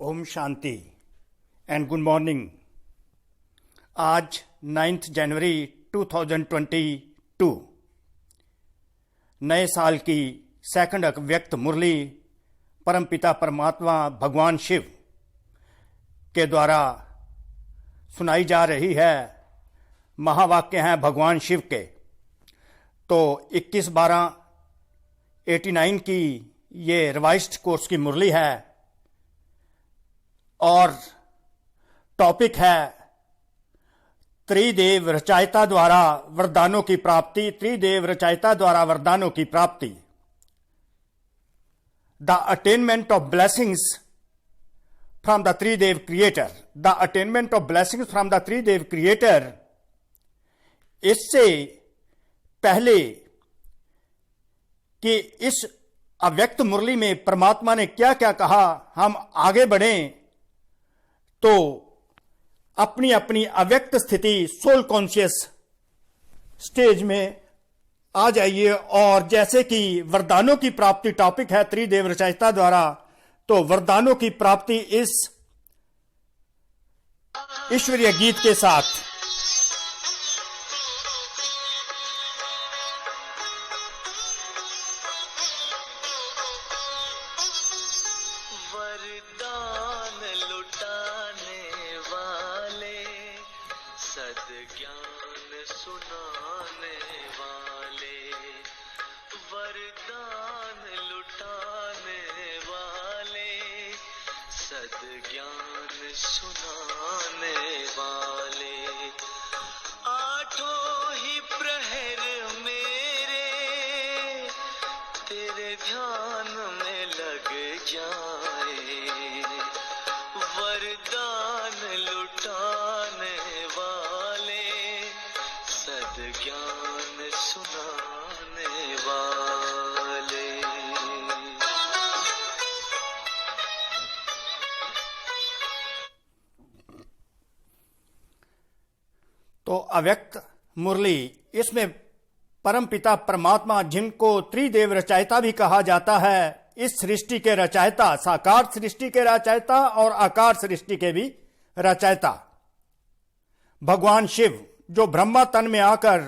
Om Shanti and good morning. आज 9 जनवरी 2022 नए साल की सेकंड व्यक्त मुरली परमपिता परमात्मा भगवान शिव के द्वारा सुनाई जा रही है। महावाक्य हैं भगवान शिव के। तो 21/12/89 की ये रिवाइज्ड कोर्स की मुरली है और टॉपिक है त्रिदेव रचयिता द्वारा वरदानों की प्राप्ति। त्रिदेव रचयिता द्वारा वरदानों की प्राप्ति। The attainment of blessings from the Tridev creator. The attainment of blessings from the Tridev creator. इससे पहले कि इस अव्यक्त मुरली में परमात्मा ने क्या क्या कहा, हम आगे बढ़ें तो अपनी अपनी अव्यक्त स्थिति सोल कॉन्शियस स्टेज में आ जाइए। और जैसे कि वरदानों की प्राप्ति टॉपिक है त्रिदेव रचयिता द्वारा, तो वरदानों की प्राप्ति इस ईश्वरीय गीत के साथ। वरदान लुटाने वाले, सद्ज्ञान सुनाने वाले, वरदान लुटाने वाले, सद्ज्ञान सुनाने वाले, आठों ही प्रहर मेरे तेरे ध्यान में लग जाए, वरदान लुटाने वाले, सद्ज्ञान सुनाने वाले। तो अव्यक्त मुरली, इसमें परमपिता परमात्मा जिनको त्रिदेव रचयिता भी कहा जाता है, इस सृष्टि के रचयिता, साकार सृष्टि के रचयिता और आकार सृष्टि के भी रचयिता भगवान शिव, जो ब्रह्मा तन में आकर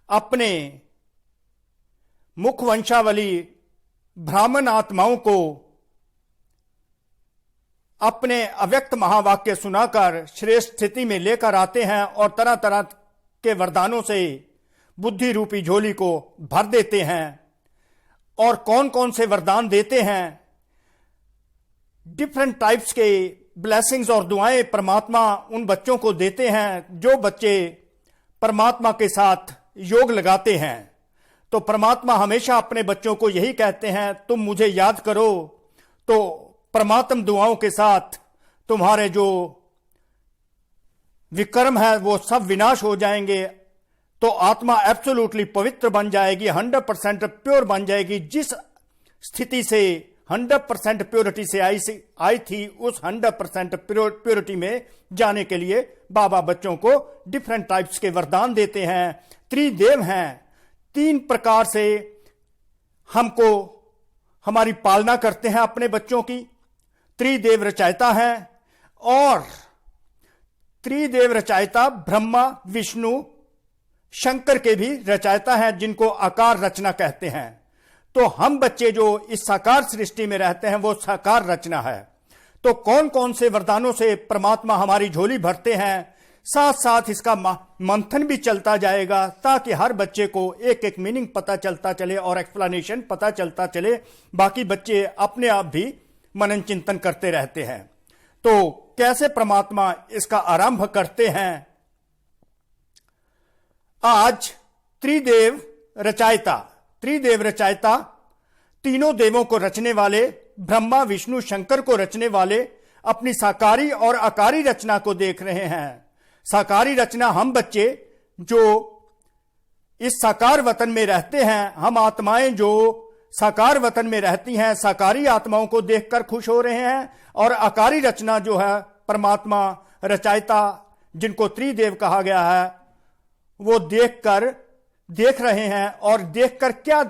अपने मुख वंशावली ब्राह्मण आत्माओं को अपने अव्यक्त महावाक्य सुनाकर श्रेष्ठ स्थिति में लेकर आते हैं और तरह तरह के वरदानों से बुद्धि रूपी झोली को भर देते हैं। और कौन कौन से वरदान देते हैं, डिफरेंट टाइप्स के ब्लेसिंग्स और दुआएं परमात्मा उन बच्चों को देते हैं जो बच्चे परमात्मा के साथ योग लगाते हैं। तो परमात्मा हमेशा अपने बच्चों को यही कहते हैं, तुम मुझे याद करो तो परमात्म दुआओं के साथ तुम्हारे जो विक्रम है वो सब विनाश हो जाएंगे। तो आत्मा एब्सोल्युटली पवित्र बन जाएगी, 100% प्योर बन जाएगी। जिस स्थिति से 100% प्योरिटी से आई थी, उस 100% प्योरिटी में जाने के लिए बाबा बच्चों को डिफरेंट टाइप्स के वरदान देते हैं। त्रिदेव हैं, 3 प्रकार से हमको हमारी पालना करते हैं अपने बच्चों की। त्रिदेव रचयिता हैं और त्रिदेव रचयिता ब्रह्मा विष्णु शंकर के भी रचयिता हैं, जिनको आकार रचना कहते हैं। तो हम बच्चे जो इस साकार सृष्टि में रहते हैं वो साकार रचना है। तो कौन कौन से वरदानों से परमात्मा हमारी झोली भरते हैं, साथ साथ इसका मंथन भी चलता जाएगा ताकि हर बच्चे को एक एक मीनिंग पता चलता चले और एक्सप्लेनेशन पता चलता चले। बाकी बच्चे अपने आप भी मनन चिंतन करते रहते हैं। तो कैसे परमात्मा इसका आरंभ करते हैं। आज त्रिदेव रचयिता, त्रिदेव रचयिता तीनों देवों को रचने वाले, ब्रह्मा विष्णु शंकर को रचने वाले, अपनी साकारी और आकारी रचना को देख रहे हैं। साकारी रचना हम बच्चे जो इस साकार वतन में रहते हैं, हम आत्माएं जो साकार वतन में रहती हैं, साकारी आत्माओं को देखकर खुश हो रहे हैं। और आकारी रचना जो है परमात्मा रचयिता, जिनको त्रिदेव कहा गया है, वो देख रहे हैं और देखकर क्या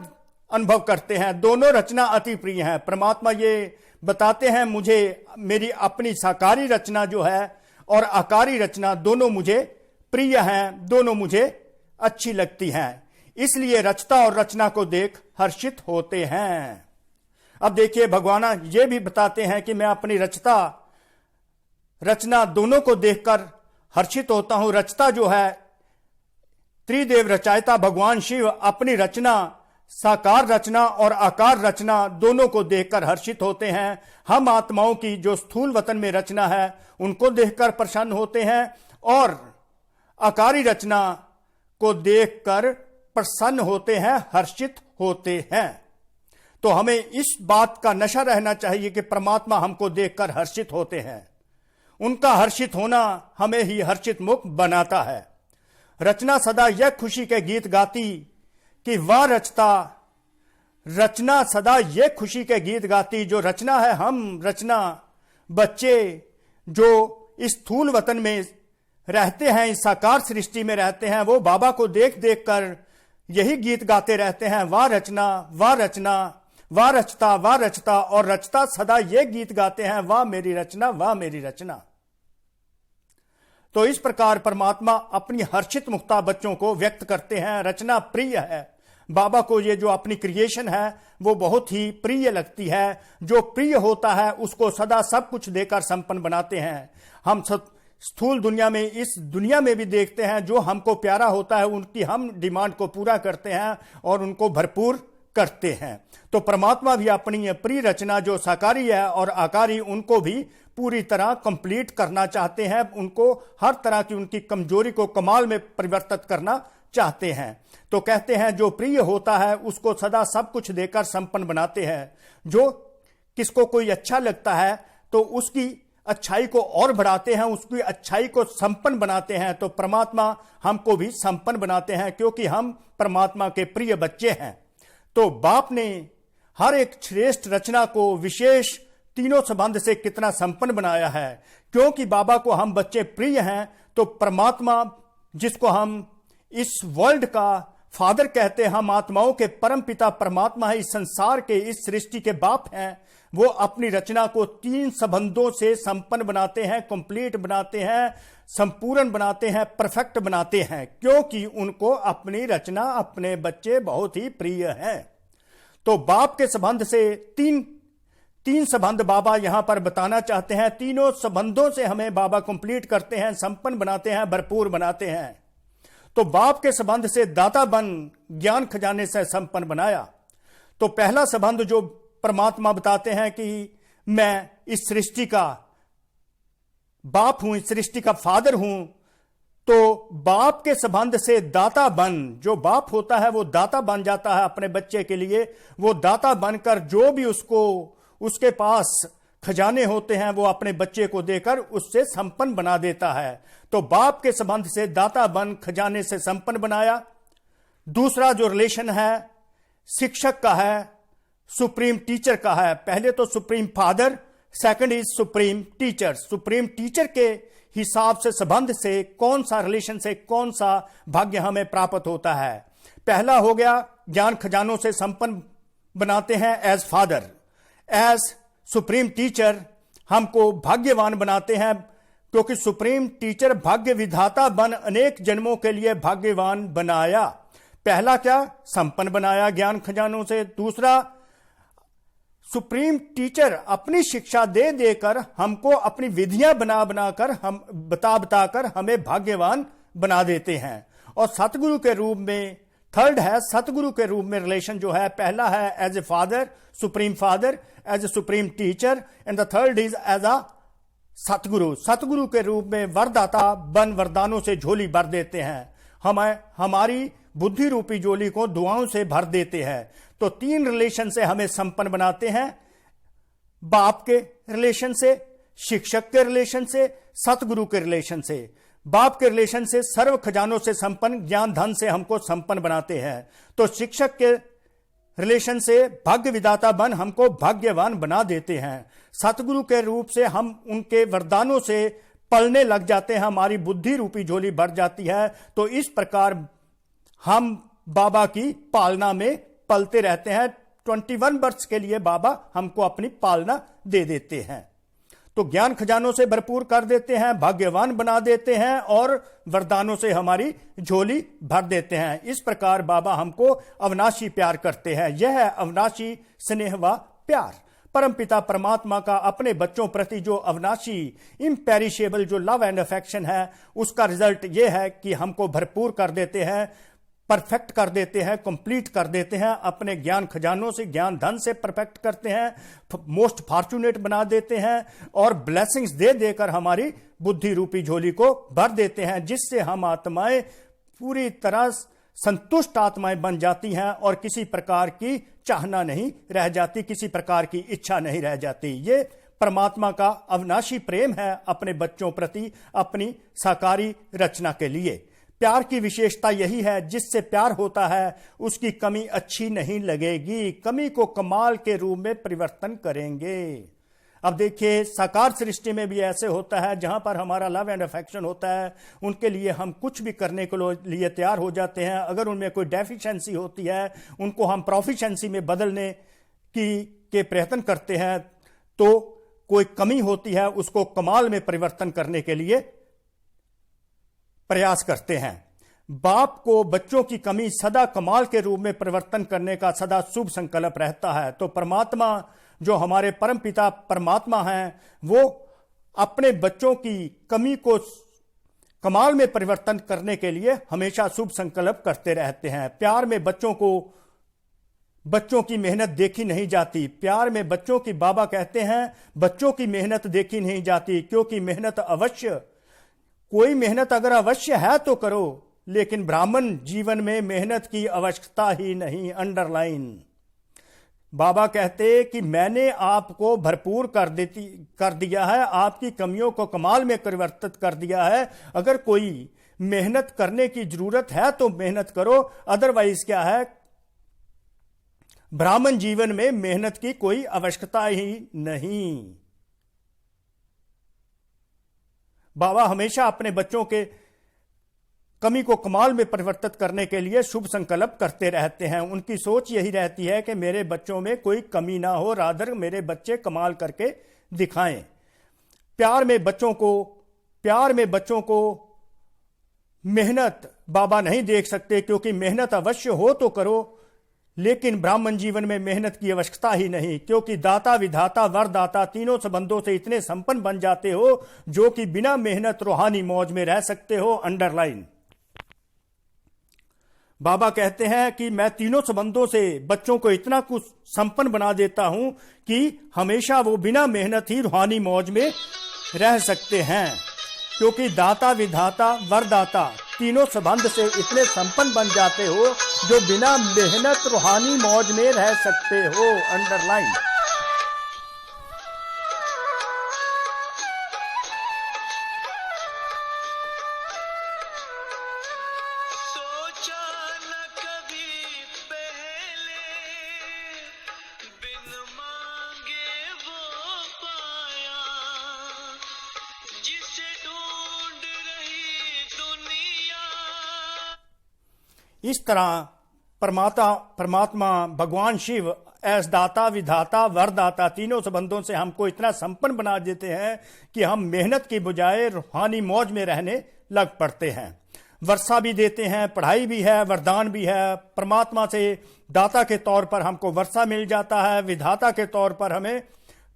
अनुभव करते हैं। दोनों रचना अति प्रिय है। परमात्मा ये बताते हैं मुझे मेरी अपनी साकारी रचना जो है और आकारी रचना दोनों मुझे प्रिय हैं, दोनों मुझे अच्छी लगती हैं, इसलिए रचता और रचना को देख हर्षित होते हैं। अब देखिए भगवान ये भी बताते हैं कि मैं अपनी रचना दोनों को देखकर हर्षित होता हूं। रचता जो है त्रिदेव रचयिता भगवान शिव अपनी रचना, साकार रचना और आकार रचना दोनों को देखकर हर्षित होते हैं। हम आत्माओं की जो स्थूल वतन में रचना है उनको देखकर प्रसन्न होते हैं और आकारी रचना को देखकर प्रसन्न होते हैं, हर्षित होते हैं। तो हमें इस बात का नशा रहना चाहिए कि परमात्मा हमको देखकर हर्षित होते हैं। उनका हर्षित होना हमें ही हर्षित मुख बनाता है। रचना सदा यह खुशी के गीत गाती कि वाह रचता, रचना सदा यह खुशी के गीत गाती। जो रचना है, हम रचना बच्चे जो इस स्थूल वतन में रहते हैं, इस साकार सृष्टि में रहते हैं, वो बाबा को देख देख कर यही गीत गाते रहते हैं, वाह रचना, वाह रचना, वाह रचता, वाह रचता। और रचता सदा ये गीत गाते हैं, वाह मेरी रचना, वाह मेरी रचना। तो इस प्रकार परमात्मा अपनी हर्षित मुक्ता बच्चों को व्यक्त करते हैं। रचना प्रिय है बाबा को, ये जो अपनी क्रिएशन है वो बहुत ही प्रिय लगती है। जो प्रिय होता है उसको सदा सब कुछ देकर संपन्न बनाते हैं। हम स्थूल दुनिया में, इस दुनिया में भी देखते हैं, जो हमको प्यारा होता है उनकी हम डिमांड को पूरा करते हैं और उनको भरपूर करते हैं। तो परमात्मा भी अपनी प्रिय रचना जो साकारी है और आकारी, उनको भी पूरी तरह कंप्लीट करना चाहते हैं। उनको हर तरह की उनकी कमजोरी को कमाल में परिवर्तित करना चाहते हैं। तो कहते हैं जो प्रिय होता है उसको सदा सब कुछ देकर संपन्न बनाते हैं। जो किसको कोई अच्छा लगता है तो उसकी अच्छाई को और बढ़ाते हैं, उसकी अच्छाई को संपन्न बनाते हैं। तो परमात्मा हमको भी संपन्न बनाते हैं क्योंकि हम परमात्मा के प्रिय बच्चे हैं। तो बाप ने हर एक श्रेष्ठ रचना को विशेष तीनों संबंध से कितना संपन्न बनाया है। क्योंकि बाबा को हम बच्चे प्रिय हैं तो परमात्मा, जिसको हम इस वर्ल्ड का फादर कहते हैं, हम आत्माओं के परम पिता परमात्मा है, इस संसार के, इस सृष्टि के बाप हैं, वो अपनी रचना को तीन संबंधों से संपन्न बनाते हैं, कंप्लीट बनाते हैं, संपूर्ण बनाते हैं, परफेक्ट बनाते हैं, क्योंकि उनको अपनी रचना, अपने बच्चे बहुत ही प्रिय हैं। तो बाप के संबंध से तीन संबंध बाबा यहां पर बताना चाहते हैं। तीनों संबंधों से हमें बाबा कंप्लीट करते हैं, संपन्न बनाते हैं, भरपूर बनाते हैं। तो बाप के संबंध से दाता बन ज्ञान खजाने से संपन्न बनाया। तो पहला संबंध जो परमात्मा बताते हैं कि मैं इस सृष्टि का बाप हूं, इस सृष्टि का फादर हूं। तो बाप के संबंध से दाता बन, जो बाप होता है वो दाता बन जाता है अपने बच्चे के लिए। वो दाता बनकर जो भी उसके पास खजाने होते हैं वो अपने बच्चे को देकर उससे संपन्न बना देता है। तो बाप के संबंध से दाता बन खजाने से संपन्न बनाया। दूसरा जो रिलेशन है शिक्षक का है, सुप्रीम टीचर का है। पहले तो supreme father, second is supreme teacher. Supreme teacher के हिसाब से संबंध से कौन सा रिलेशन से कौन सा भाग्य हमें प्राप्त होता है। पहला हो गया ज्ञान खजानों से संपन्न बनाते हैं as father. As supreme teacher हमको भाग्यवान बनाते हैं, क्योंकि सुप्रीम टीचर भाग्य विधाता बन अनेक जन्मों के लिए भाग्यवान बनाया। पहला क्या, संपन्न बनाया ज्ञान खजानों से। दूसरा, सुप्रीम टीचर अपनी शिक्षा दे देकर हमको अपनी विधियां बनाकर हम बताकर हमें भाग्यवान बना देते हैं। और सतगुरु के रूप में थर्ड है, सतगुरु के रूप में रिलेशन जो है, पहला है as a father, supreme father, as a supreme teacher, and the third is as a Satguru. Satguru के रूप में वरदाता बन वरदानों से झोली भर देते हैं, हमारी बुद्धि रूपी झोली को दुआओं से भर देते हैं। तो तीन रिलेशन से हमें संपन्न बनाते हैं, बाप के रिलेशन से, शिक्षक के रिलेशन से, सतगुरु के रिलेशन से। बाप के रिलेशन से सर्व खजानों से संपन्न ज्ञान धन से हमको संपन्न बनाते हैं। तो शिक्षक के रिलेशन से भाग्य विधाता बन हमको भाग्यवान बना देते हैं। सतगुरु के रूप से हम उनके वरदानों से पलने लग जाते हैं, हमारी बुद्धि रूपी झोली भर जाती है। तो इस प्रकार हम बाबा की पालना में पलते रहते हैं, 21 वर्ष के लिए बाबा हमको अपनी पालना दे देते हैं। तो ज्ञान खजानों से भरपूर कर देते हैं, भाग्यवान बना देते हैं और वरदानों से हमारी झोली भर देते हैं। इस प्रकार बाबा हमको अविनाशी प्यार करते हैं। यह है अविनाशी स्नेह व प्यार। परमपिता परमात्मा का अपने बच्चों प्रति जो अविनाशी इम्पेरिशेबल जो लव एंड अफेक्शन है, उसका रिजल्ट यह है कि हमको भरपूर कर देते हैं, परफेक्ट कर देते हैं, कंप्लीट कर देते हैं, अपने ज्ञान खजानों से, ज्ञान धन से परफेक्ट करते हैं, मोस्ट फॉर्चुनेट बना देते हैं और ब्लेसिंग्स दे देकर हमारी बुद्धि रूपी झोली को भर देते हैं, जिससे हम आत्माएं पूरी तरह संतुष्ट आत्माएं बन जाती हैं और किसी प्रकार की चाहना नहीं रह जाती, किसी प्रकार की इच्छा नहीं रह जाती। ये परमात्मा का अविनाशी प्रेम है अपने बच्चों प्रति, अपनी साकारी रचना के लिए। प्यार की विशेषता यही है, जिससे प्यार होता है उसकी कमी अच्छी नहीं लगेगी, कमी को कमाल के रूप में परिवर्तन करेंगे। अब देखिए, साकार सृष्टि में भी ऐसे होता है, जहां पर हमारा लव एंड अफेक्शन होता है, उनके लिए हम कुछ भी करने के लिए तैयार हो जाते हैं। अगर उनमें कोई डेफिशिएंसी होती है, उनको हम प्रोफिशिएंसी में बदलने के प्रयत्न करते हैं, तो कोई कमी होती है उसको कमाल में परिवर्तन करने के लिए प्रयास करते हैं। बाप को बच्चों की कमी सदा कमाल के रूप में परिवर्तन करने का सदा शुभ संकल्प रहता है। तो परमात्मा जो हमारे परम पिता परमात्मा हैं, वो अपने बच्चों की कमी को कमाल में परिवर्तन करने के लिए हमेशा शुभ संकल्प करते रहते हैं। प्यार में बच्चों की मेहनत देखी नहीं जाती। प्यार में बच्चों की, बाबा कहते हैं, बच्चों की मेहनत देखी नहीं जाती, क्योंकि मेहनत अवश्य, कोई मेहनत अगर अवश्य है तो करो, लेकिन ब्राह्मण जीवन में मेहनत की आवश्यकता ही नहीं। अंडरलाइन। बाबा कहते कि मैंने आपको भरपूर कर दिया है, आपकी कमियों को कमाल में परिवर्तित कर दिया है। अगर कोई मेहनत करने की जरूरत है तो मेहनत करो, अदरवाइज क्या है, ब्राह्मण जीवन में मेहनत की कोई आवश्यकता ही नहीं। बाबा हमेशा अपने बच्चों के कमी को कमाल में परिवर्तित करने के लिए शुभ संकल्प करते रहते हैं। उनकी सोच यही रहती है कि मेरे बच्चों में कोई कमी ना हो, रादर मेरे बच्चे कमाल करके दिखाएं। प्यार में बच्चों को मेहनत बाबा नहीं देख सकते, क्योंकि मेहनत अवश्य हो तो करो, लेकिन ब्राह्मण जीवन में मेहनत की आवश्यकता ही नहीं, क्योंकि दाता विधाता वरदाता तीनों संबंधों से इतने संपन्न बन जाते हो जो कि बिना मेहनत रूहानी मौज में रह सकते हो। अंडरलाइन। बाबा कहते हैं कि मैं तीनों संबंधों से बच्चों को इतना कुछ संपन्न बना देता हूं कि हमेशा वो बिना मेहनत ही रूहानी मौज में रह सकते हैं, क्योंकि दाता विधाता वरदाता तीनों संबंध से इतने संपन्न बन जाते हो जो बिना मेहनत रूहानी मौज में रह सकते हो। अंडरलाइन। सोचा न कभी पहले, बिन मांगे वो पाया, जिसे ढूंढ रही दुनिया। इस तरह परमात्मा भगवान शिव एस दाता विधाता वरदाता तीनों संबंधों से हमको इतना संपन्न बना देते हैं कि हम मेहनत की बजाय रूहानी मौज में रहने लग पड़ते हैं। वर्षा भी देते हैं, पढ़ाई भी है, वरदान भी है। परमात्मा से दाता के तौर पर हमको वर्षा मिल जाता है, विधाता के तौर पर हमें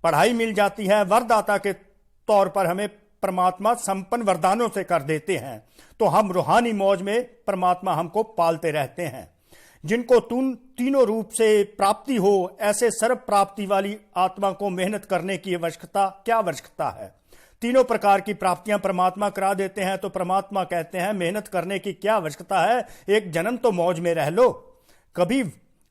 पढ़ाई मिल जाती है, वरदाता के तौर पर हमें परमात्मा संपन्न वरदानों से कर देते हैं। तो हम रूहानी मौज में परमात्मा हमको पालते रहते हैं। जिनको तीनों रूप से प्राप्ति हो, ऐसे सर्व प्राप्ति वाली आत्मा को मेहनत करने की क्या आवश्यकता है। तीनों प्रकार की प्राप्तियां परमात्मा करा देते हैं, तो परमात्मा कहते हैं मेहनत करने की क्या आवश्यकता है, एक जन्म तो मौज में रह लो। कभी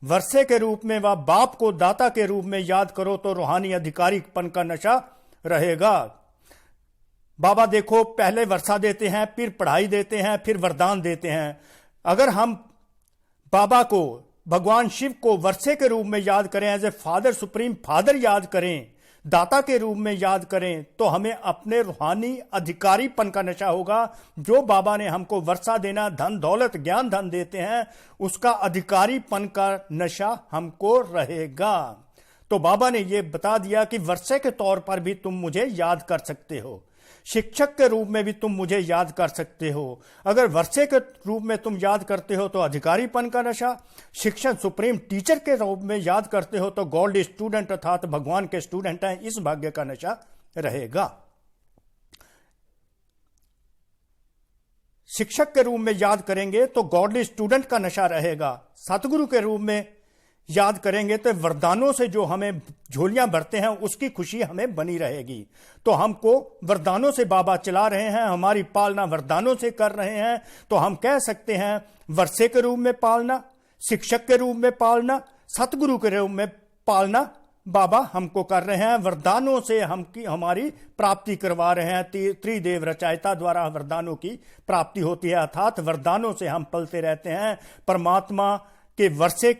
वर्षे के रूप में व बाप को दाता के रूप में याद करो तो रूहानी अधिकारीपन का नशा रहेगा। बाबा देखो, पहले वर्षा देते हैं, फिर पढ़ाई देते हैं, फिर वरदान देते हैं। अगर हम बाबा को, भगवान शिव को वर्षे के रूप में याद करें, as a father, supreme father याद करें, दाता के रूप में याद करें तो हमें अपने रूहानी अधिकारीपन का नशा होगा। जो बाबा ने हमको वर्षा देना, धन दौलत ज्ञान धन देते हैं, उसका अधिकारीपन का नशा हमको रहेगा। तो बाबा ने यह बता दिया कि वर्षे के तौर पर भी तुम मुझे याद कर सकते हो, शिक्षक के रूप में भी तुम मुझे याद कर सकते हो। अगर वर्षे के रूप में तुम याद करते हो तो अधिकारीपन का नशा, शिक्षक सुप्रीम टीचर के रूप में याद करते हो तो गॉड स्टूडेंट अर्थात भगवान के स्टूडेंट हैं, इस भाग्य का नशा रहेगा। शिक्षक के रूप में याद करेंगे तो गॉडली स्टूडेंट का नशा रहेगा। सतगुरु के रूप में याद करेंगे तो वरदानों से जो हमें झोलियां भरते हैं उसकी खुशी हमें बनी रहेगी। तो हमको वरदानों से बाबा चला रहे हैं, हमारी पालना वरदानों से कर रहे हैं। तो हम कह सकते हैं वर्षे के रूप में पालना, शिक्षक के रूप में पालना, सतगुरु के रूप में पालना बाबा हमको कर रहे हैं। वरदानों से हमारी प्राप्ति करवा रहे हैं। त्रिदेव रचयिता द्वारा वरदानों की प्राप्ति होती है, अर्थात वरदानों से हम पलते रहते हैं। परमात्मा के वर्षे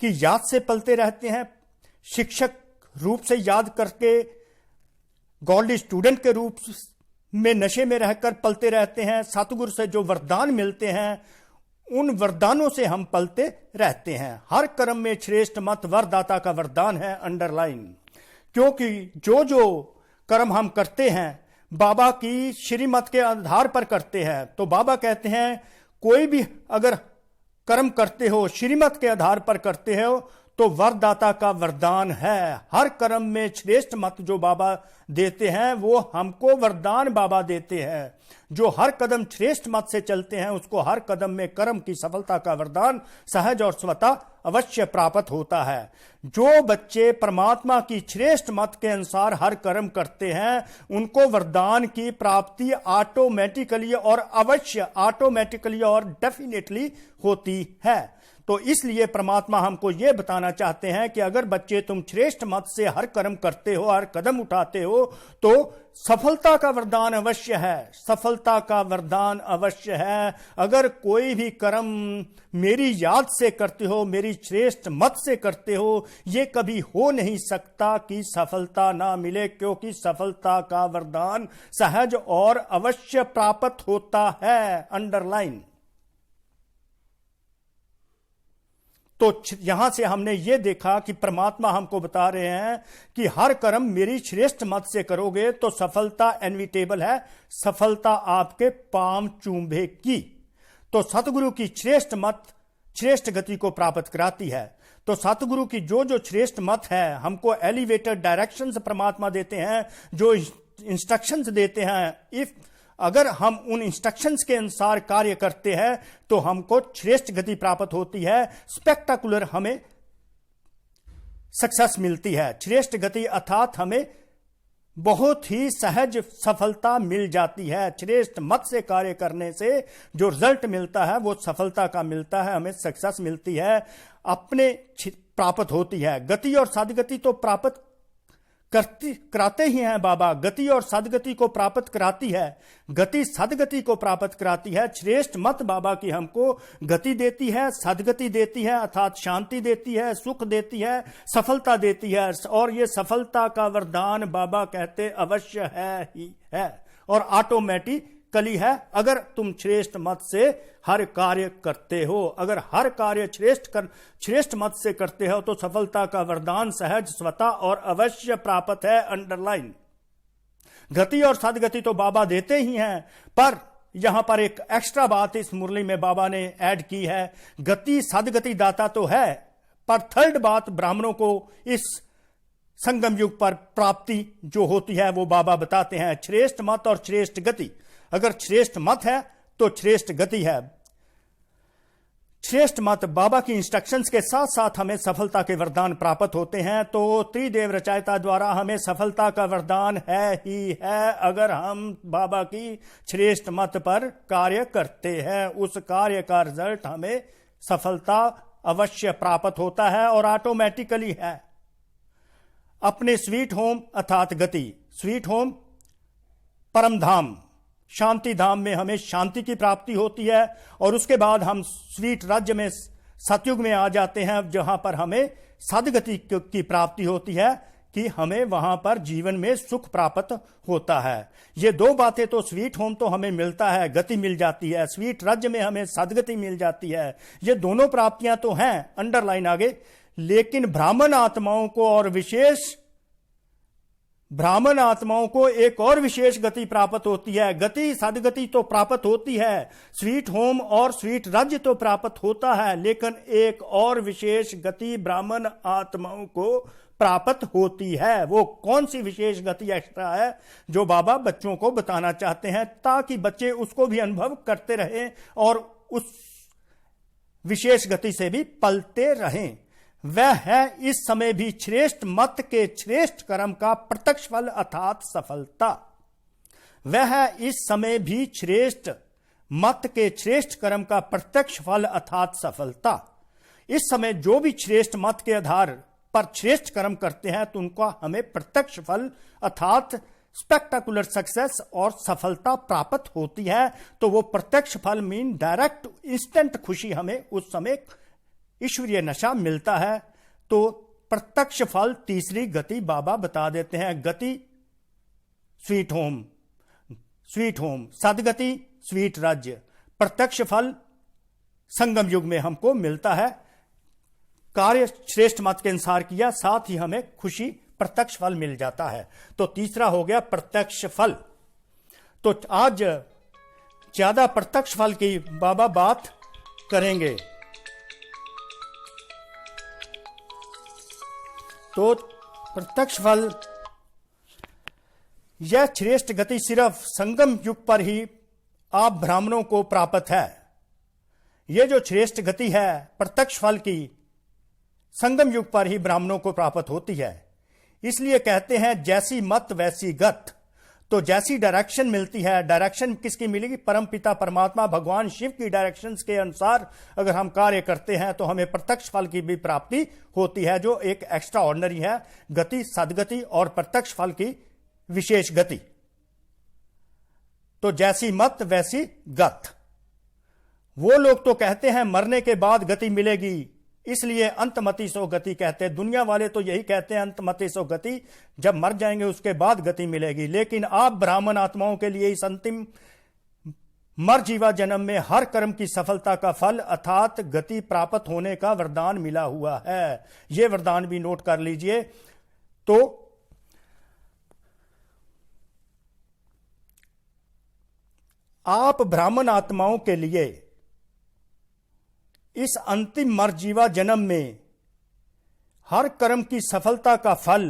की याद से पलते रहते हैं, शिक्षक रूप से याद करके गॉडली स्टूडेंट के रूप में नशे में रहकर पलते रहते हैं। सतगुरु से जो वरदान मिलते हैं उन वरदानों से हम पलते रहते हैं। हर कर्म में श्रेष्ठ मत वरदाता का वरदान है, अंडरलाइन। क्योंकि जो जो कर्म हम करते हैं बाबा की श्रीमत के आधार पर करते हैं। तो बाबा कहते हैं कोई भी अगर कर्म करते हो, श्रीमत के आधार पर करते हो तो वरदाता का वरदान है। हर कर्म में श्रेष्ठ मत जो बाबा देते हैं वो हमको वरदान बाबा देते हैं। जो हर कदम श्रेष्ठ मत से चलते हैं उसको हर कदम में कर्म की सफलता का वरदान सहज और स्वतः अवश्य प्राप्त होता है। जो बच्चे परमात्मा की श्रेष्ठ मत के अनुसार हर कर्म करते हैं उनको वरदान की प्राप्ति ऑटोमेटिकली और अवश्य ऑटोमेटिकली और डेफिनेटली होती है। तो इसलिए परमात्मा हमको यह बताना चाहते हैं कि अगर बच्चे तुम श्रेष्ठ मत से हर कर्म करते हो, हर कदम उठाते हो तो सफलता का वरदान अवश्य है, सफलता का वरदान अवश्य है। अगर कोई भी कर्म मेरी याद से करते हो, मेरी श्रेष्ठ मत से करते हो, यह कभी हो नहीं सकता कि सफलता ना मिले, क्योंकि सफलता का वरदान सहज और अवश्य प्राप्त होता है, अंडरलाइन। तो यहां से हमने ये देखा कि परमात्मा हमको बता रहे हैं कि हर कर्म मेरी श्रेष्ठ मत से करोगे तो सफलता इनविटेबल है, सफलता आपके पांव चूमेगी। तो सतगुरु की श्रेष्ठ मत श्रेष्ठ गति को प्राप्त कराती है। तो सतगुरु की जो जो श्रेष्ठ मत है हमको एलिवेटेड डायरेक्शंस परमात्मा देते हैं, जो इंस्ट्रक्शंस देते हैं। इफ अगर हम उन इंस्ट्रक्शंस के अनुसार कार्य करते हैं तो हमको श्रेष्ठ गति प्राप्त होती है, स्पेक्टाकुलर हमें सक्सेस मिलती है। श्रेष्ठ गति अर्थात हमें बहुत ही सहज सफलता मिल जाती है। श्रेष्ठ मत से कार्य करने से जो रिजल्ट मिलता है वो सफलता का मिलता है, हमें सक्सेस मिलती है, अपने प्राप्त होती है। गति और सदगति तो प्राप्त कराते ही हैं बाबा, गति और सदगति को प्राप्त कराती है, गति सदगति को प्राप्त कराती है। श्रेष्ठ मत बाबा की हमको गति देती है, सदगति देती है अर्थात शांति देती है, सुख देती है, सफलता देती है। और ये सफलता का वरदान बाबा कहते अवश्य है ही है और ऑटोमेटिकली है। अगर तुम श्रेष्ठ मत से हर कार्य करते हो, अगर हर कार्य श्रेष्ठ मत से करते हो तो सफलता का वरदान सहज स्वतः और अवश्य प्राप्त है, अंडरलाइन। गति और सदगति तो बाबा देते ही हैं, पर यहां पर एक एक्स्ट्रा बात इस मुरली में बाबा ने ऐड की है। गति सदगति दाता तो है, पर थर्ड बात ब्राह्मणों को इस संगम युग पर प्राप्ति जो होती है वो बाबा बताते हैं, श्रेष्ठ मत और श्रेष्ठ गति। अगर श्रेष्ठ मत है तो श्रेष्ठ गति है। श्रेष्ठ मत बाबा की इंस्ट्रक्शंस के साथ साथ हमें सफलता के वरदान प्राप्त होते हैं। तो त्रिदेव रचयिता द्वारा हमें सफलता का वरदान है ही है, अगर हम बाबा की श्रेष्ठ मत पर कार्य करते हैं। उस कार्य का रिजल्ट हमें सफलता अवश्य प्राप्त होता है और ऑटोमेटिकली है। अपने स्वीट होम अर्थात गति, स्वीट होम परम धाम शांति धाम में हमें शांति की प्राप्ति होती है और उसके बाद हम स्वीट राज्य में सतयुग में आ जाते हैं, जहां पर हमें सदगति की प्राप्ति होती है। कि हमें वहां पर जीवन में सुख प्राप्त होता है। ये दो बातें तो स्वीट होम तो हमें मिलता है, गति मिल जाती है, स्वीट राज्य में हमें सदगति मिल जाती है, ये दोनों प्राप्तियां तो हैं, अंडरलाइन आगे। लेकिन ब्राह्मण आत्माओं को एक और विशेष गति प्राप्त होती है। गति सदगति तो प्राप्त होती है, स्वीट होम और स्वीट राज्य तो प्राप्त होता है, लेकिन एक और विशेष गति ब्राह्मण आत्माओं को प्राप्त होती है। वो कौन सी विशेष गति एक्स्ट्रा है जो बाबा बच्चों को बताना चाहते हैं, ताकि बच्चे उसको भी अनुभव करते रहें और उस विशेष गति से भी पलते रहें। वह है इस समय भी श्रेष्ठ मत के श्रेष्ठ कर्म का प्रत्यक्ष फल अर्थात सफलता। वह है इस समय भी श्रेष्ठ मत के श्रेष्ठ कर्म का प्रत्यक्ष फल अर्थात सफलता। इस समय जो भी श्रेष्ठ मत के आधार पर श्रेष्ठ कर्म करते हैं तो उनका हमें प्रत्यक्ष फल अर्थात स्पेक्टाकुलर सक्सेस और सफलता प्राप्त होती है। तो वो प्रत्यक्ष फल मीन डायरेक्ट इंस्टेंट खुशी हमें उस समय ईश्वरीय नशा मिलता है। तो प्रत्यक्ष फल तीसरी गति बाबा बता देते हैं। गति स्वीट होम, सदगति स्वीट राज्य, प्रत्यक्ष फल संगम युग में हमको मिलता है। कार्य श्रेष्ठ मत के अनुसार किया, साथ ही हमें खुशी प्रत्यक्ष फल मिल जाता है। तो तीसरा हो गया प्रत्यक्ष फल। तो आज ज्यादा प्रत्यक्ष फल की बाबा बात करेंगे। तो प्रत्यक्ष फल, यह श्रेष्ठ गति सिर्फ संगम युग पर ही आप ब्राह्मणों को प्राप्त है। यह जो श्रेष्ठ गति है प्रत्यक्ष फल की, संगम युग पर ही ब्राह्मणों को प्राप्त होती है। इसलिए कहते हैं जैसी मत वैसी गत। तो जैसी डायरेक्शन मिलती है, डायरेक्शन किसकी मिलेगी? परमपिता परमात्मा भगवान शिव की डायरेक्शंस के अनुसार अगर हम कार्य करते हैं तो हमें प्रत्यक्ष फल की भी प्राप्ति होती है, जो एक एक्स्ट्रा ऑर्डिनरी है। गति, सदगति और प्रत्यक्ष फल की विशेष गति। तो जैसी मत वैसी गत। वो लोग तो कहते हैं मरने के बाद गति मिलेगी, इसलिए अंतमति सो गति कहते हैं। दुनिया वाले तो यही कहते हैं अंतमति सो गति, जब मर जाएंगे उसके बाद गति मिलेगी। लेकिन आप ब्राह्मण आत्माओं के लिए इस अंतिम मर जीवा जन्म में हर कर्म की सफलता का फल अर्थात गति प्राप्त होने का वरदान मिला हुआ है। यह वरदान भी नोट कर लीजिए। तो आप ब्राह्मण आत्माओं के लिए इस अंतिम मरजीवा जन्म में हर कर्म की सफलता का फल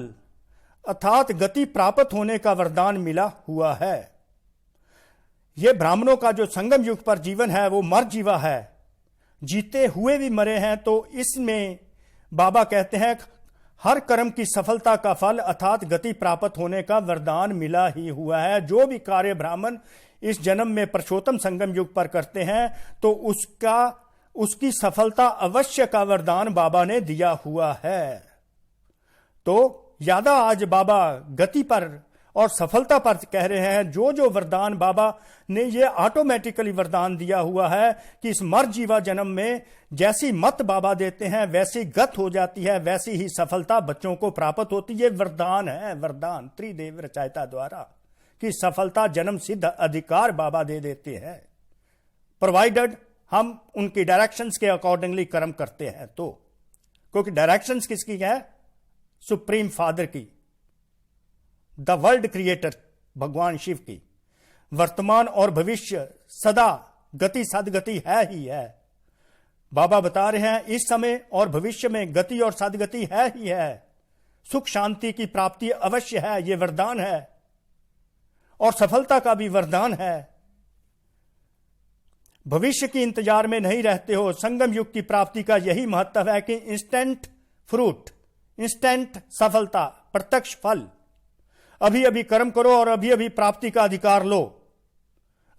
अर्थात गति प्राप्त होने का वरदान मिला हुआ है। यह ब्राह्मणों का जो संगम युग पर जीवन है वो मरजीवा है, जीते हुए भी मरे हैं। तो इसमें बाबा कहते हैं हर कर्म की सफलता का फल अर्थात गति प्राप्त होने का वरदान मिला ही हुआ है। जो भी कार्य ब्राह्मण इस जन्म में पुरुषोत्तम संगम युग पर करते हैं तो उसकी सफलता अवश्य का वरदान बाबा ने दिया हुआ है। तो ज्यादा आज बाबा गति पर और सफलता पर कह रहे हैं। जो जो वरदान बाबा ने ये ऑटोमेटिकली वरदान दिया हुआ है कि इस मर जीवा जन्म में जैसी मत बाबा देते हैं वैसी गत हो जाती है, वैसी ही सफलता बच्चों को प्राप्त होती है। वरदान है, वरदान त्रिदेव रचयिता द्वारा कि सफलता जन्म सिद्ध अधिकार बाबा दे देते हैं, प्रोवाइडेड हम उनकी डायरेक्शंस के अकॉर्डिंगली कर्म करते हैं। तो क्योंकि डायरेक्शंस किसकी है? सुप्रीम फादर की, द वर्ल्ड क्रिएटर भगवान शिव की। वर्तमान और भविष्य सदा गति सदगति है ही है। बाबा बता रहे हैं इस समय और भविष्य में गति और सदगति है ही है। सुख शांति की प्राप्ति अवश्य है, यह वरदान है, और सफलता का भी वरदान है। भविष्य की इंतजार में नहीं रहते हो। संगम युग की प्राप्ति का यही महत्व है कि इंस्टेंट फ्रूट, इंस्टेंट सफलता, प्रत्यक्ष फल। अभी अभी कर्म करो और अभी अभी प्राप्ति का अधिकार लो।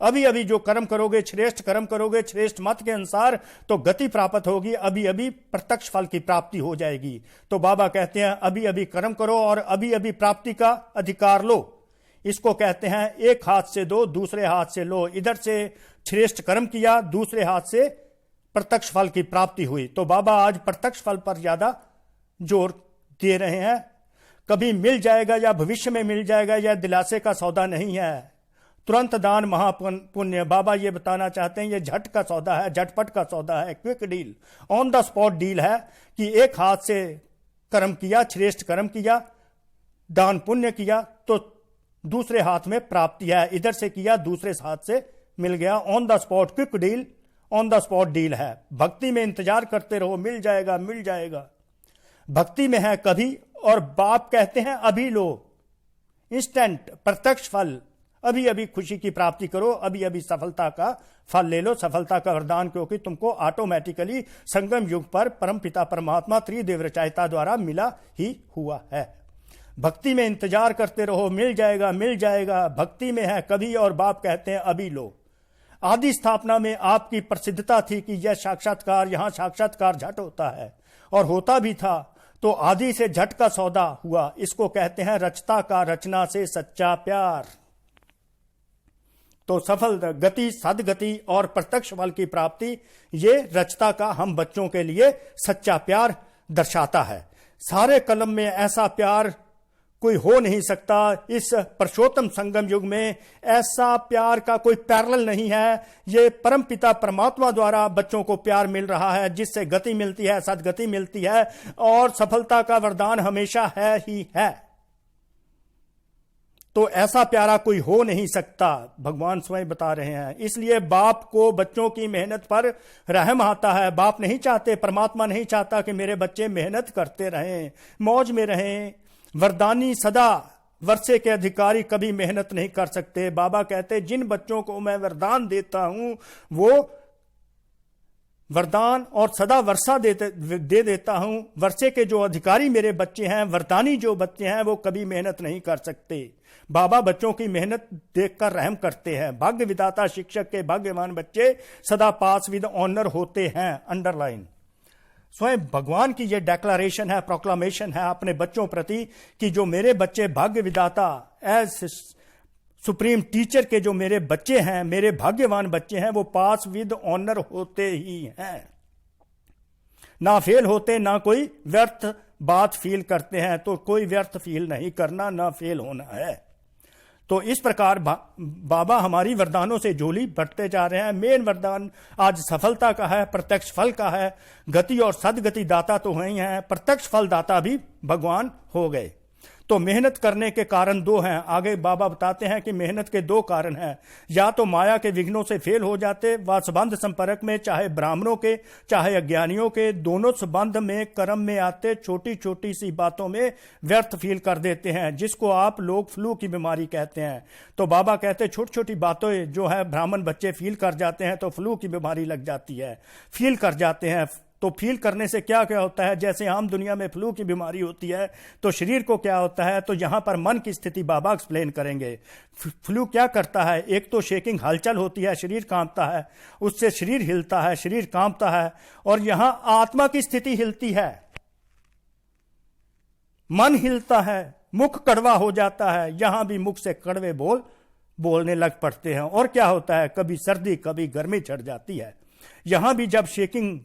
अभी अभी जो कर्म करोगे, श्रेष्ठ कर्म करोगे श्रेष्ठ मत के अनुसार, तो गति प्राप्त होगी, अभी अभी प्रत्यक्ष फल की प्राप्ति हो जाएगी। तो बाबा कहते हैं अभी अभी कर्म करो और अभी अभी प्राप्ति का अधिकार लो। इसको कहते हैं एक हाथ से दो, दूसरे हाथ से लो। इधर से श्रेष्ठ कर्म किया, दूसरे हाथ से प्रत्यक्ष फल की प्राप्ति हुई। तो बाबा आज प्रत्यक्ष फल पर ज्यादा जोर दे रहे हैं। कभी मिल जाएगा या भविष्य में मिल जाएगा, यह दिलासे का सौदा नहीं है। तुरंत दान महापुण्य। बाबा ये बताना चाहते हैं, ये झट का सौदा है, झटपट का सौदा है, quick deal, on the spot deal है कि एक हाथ से कर्म किया, श्रेष्ठ कर्म किया, दान पुण्य किया, तो दूसरे हाथ में प्राप्ति है। इधर से किया, दूसरे हाथ से मिल गया। On the spot quick deal, on the spot deal है। भक्ति में इंतजार करते रहो, मिल जाएगा, मिल जाएगा। भक्ति में है कभी, और बाप कहते हैं अभी लो, इंस्टेंट, प्रत्यक्ष फल। अभी अभी खुशी की प्राप्ति करो, अभी अभी सफलता का फल ले लो, सफलता का वरदान, क्योंकि तुमको ऑटोमेटिकली संगम युग पर परमपिता परमात्मा त्रिदेव रचयिता द्वारा मिला ही हुआ है। भक्ति में इंतजार करते रहो, मिल जाएगा, मिल जाएगा। भक्ति में है कभी, और बाप कहते हैं अभी लो। आदि स्थापना में आपकी प्रसिद्धता थी कि यह साक्षात्कार, यहां साक्षात्कार झट होता है, और होता भी था। तो आदि से झट का सौदा हुआ, इसको कहते हैं रचता का रचना से सच्चा प्यार। तो सफल गति, सदगति और प्रत्यक्ष फल की प्राप्ति, ये रचता का हम बच्चों के लिए सच्चा प्यार दर्शाता है। सारे कलम में ऐसा प्यार कोई हो नहीं सकता। इस पुरुषोत्तम संगम युग में ऐसा प्यार का कोई पैरेलल नहीं है। ये परमपिता परमात्मा द्वारा बच्चों को प्यार मिल रहा है, जिससे गति मिलती है, सदगति मिलती है, और सफलता का वरदान हमेशा है ही है। तो ऐसा प्यारा कोई हो नहीं सकता, भगवान स्वयं बता रहे हैं। इसलिए बाप को बच्चों की मेहनत पर रहम आता है। बाप नहीं चाहते, परमात्मा नहीं चाहता कि मेरे बच्चे मेहनत करते रहें, मौज में रहें। वरदानी सदा वर्षे के अधिकारी कभी मेहनत नहीं कर सकते। बाबा कहते जिन बच्चों को मैं वरदान देता हूं, वो वरदान और सदा वर्षा दे देता हूं। वर्षे के जो अधिकारी मेरे बच्चे हैं, वरदानी जो बच्चे हैं, वो कभी मेहनत नहीं कर सकते। बाबा बच्चों की मेहनत देखकर रहम करते हैं। भाग्य विधाता शिक्षक के भाग्यवान बच्चे सदा पास विद ऑनर होते हैं। अंडरलाइन। स्वयं भगवान की यह डेक्लेरेशन है, प्रोक्लामेशन है अपने बच्चों प्रति कि जो मेरे बच्चे भाग्य विधाता, एज सुप्रीम टीचर के जो मेरे बच्चे हैं, मेरे भाग्यवान बच्चे हैं, वो पास विद ऑनर होते ही हैं। ना फेल होते, ना कोई व्यर्थ बात फील करते हैं। तो कोई व्यर्थ फील नहीं करना, ना फेल होना है। तो इस प्रकार बाबा हमारी वरदानों से झोली बढ़ते जा रहे हैं। मेन वरदान आज सफलता का है, प्रत्यक्ष फल का है। गति और सदगति दाता तो हैं ही हैं, प्रत्यक्ष फल दाता भी भगवान हो गए। तो मेहनत करने के कारण दो हैं। आगे बाबा बताते हैं कि मेहनत के दो कारण हैं। या तो माया के विघ्नों से फेल हो जाते, व संबंध संपर्क में, चाहे ब्राह्मणों के चाहे अज्ञानियों के, दोनों संबंध में कर्म में आते छोटी छोटी सी बातों में व्यर्थ फील कर देते हैं, जिसको आप लोग फ्लू की बीमारी कहते हैं। तो बाबा कहते छोटी छोटी बातें जो है ब्राह्मण बच्चे फील कर जाते हैं, तो फ्लू की बीमारी लग जाती है, फील कर जाते हैं। तो फील करने से क्या क्या होता है, जैसे आम दुनिया में फ्लू की बीमारी होती है तो शरीर को क्या होता है, तो यहां पर मन की स्थिति बाबा एक्सप्लेन करेंगे। फ्लू क्या करता है, एक तो शेकिंग, हलचल होती है, शरीर कांपता है, उससे शरीर हिलता है, शरीर कांपता है, और यहां आत्मा की स्थिति हिलती है, मन हिलता है, मुख कड़वा हो जाता है। यहां भी मुख से कड़वे बोलने लग पड़ते हैं। और क्या होता है, कभी सर्दी कभी गर्मी चढ़ जाती है। यहां भी जब शेकिंग